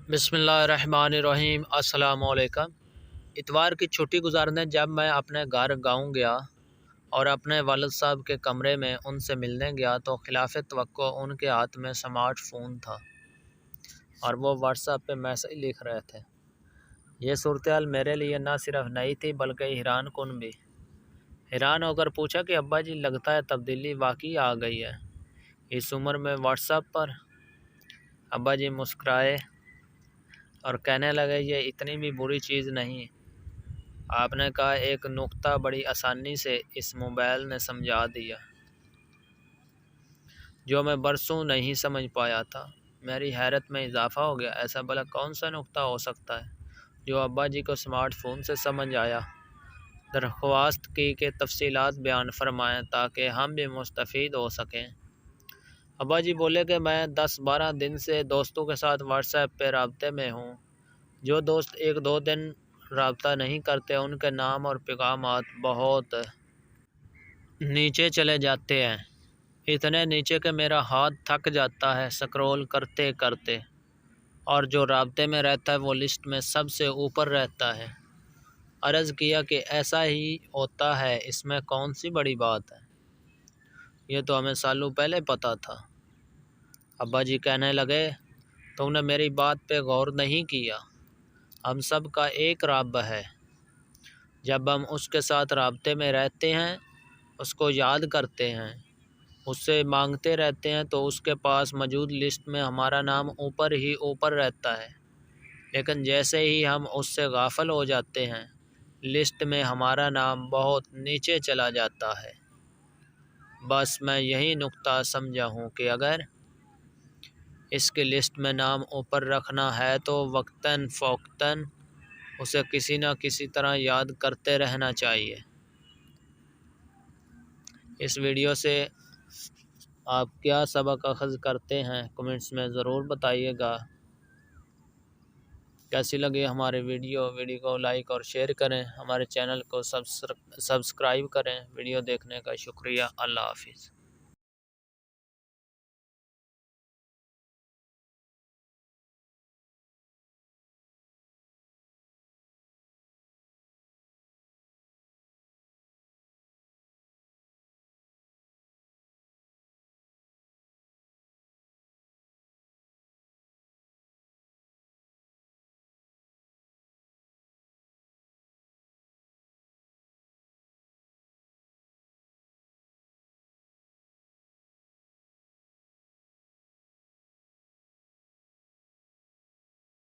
بسم اللہ الرحمن الرحیم۔ السلام علیکم۔ اتوار کی چھٹی گزارنے جب میں اپنے گاؤں گیا اور اپنے والد صاحب کے کمرے میں ان سے ملنے گیا تو خلاف توقع ان کے ہاتھ میں سمارٹ فون تھا اور وہ واٹس ایپ پہ میسج لکھ رہے تھے۔ یہ صورتحال میرے لیے نہ صرف نئی تھی بلکہ حیران کن بھی۔ حیران ہو کر پوچھا کہ ابا جی، لگتا ہے تبدیلی واقعی آ گئی ہے اس عمر میں واٹس ایپ پر۔ ابا جی مسکرائے اور کہنے لگے، یہ اتنی بھی بری چیز نہیں۔ آپ نے کہا ایک نقطہ بڑی آسانی سے اس موبائل نے سمجھا دیا جو میں برسوں نہیں سمجھ پایا تھا۔ میری حیرت میں اضافہ ہو گیا۔ ایسا بھلا کون سا نقطہ ہو سکتا ہے جو ابا جی کو اسمارٹ فون سے سمجھ آیا؟ درخواست کی کہ تفصیلات بیان فرمائیں تاکہ ہم بھی مستفید ہو سکیں۔ ابا جی بولے کہ میں 10-12 دن سے دوستوں کے ساتھ واٹس ایپ پہ رابطے میں ہوں۔ جو دوست 1-2 دن رابطہ نہیں کرتے ان کے نام اور پیغامات بہت نیچے چلے جاتے ہیں، اتنے نیچے کہ میرا ہاتھ تھک جاتا ہے سکرول کرتے کرتے، اور جو رابطے میں رہتا ہے وہ لسٹ میں سب سے اوپر رہتا ہے۔ عرض کیا کہ ایسا ہی ہوتا ہے، اس میں کون سی بڑی بات ہے، یہ تو ہمیں سالوں پہلے پتہ تھا۔ ابا جی کہنے لگے، تم نے میری بات پہ غور نہیں کیا۔ ہم سب کا ایک رب ہے۔ جب ہم اس کے ساتھ رابطے میں رہتے ہیں، اس کو یاد کرتے ہیں، اس سے مانگتے رہتے ہیں تو اس کے پاس موجود لسٹ میں ہمارا نام اوپر ہی اوپر رہتا ہے، لیکن جیسے ہی ہم اس سے غافل ہو جاتے ہیں، لسٹ میں ہمارا نام بہت نیچے چلا جاتا ہے۔ بس میں یہی نقطہ سمجھا ہوں کہ اگر اس کی لسٹ میں نام اوپر رکھنا ہے تو وقتاً فوقتاً اسے کسی نہ کسی طرح یاد کرتے رہنا چاہیے۔ اس ویڈیو سے آپ کیا سبق اخذ کرتے ہیں کمنٹس میں ضرور بتائیے گا۔ کیسی لگی ہماری ویڈیو کو لائک اور شیئر کریں، ہمارے چینل کو سبسکرائب کریں۔ ویڈیو دیکھنے کا شکریہ۔ اللہ حافظ۔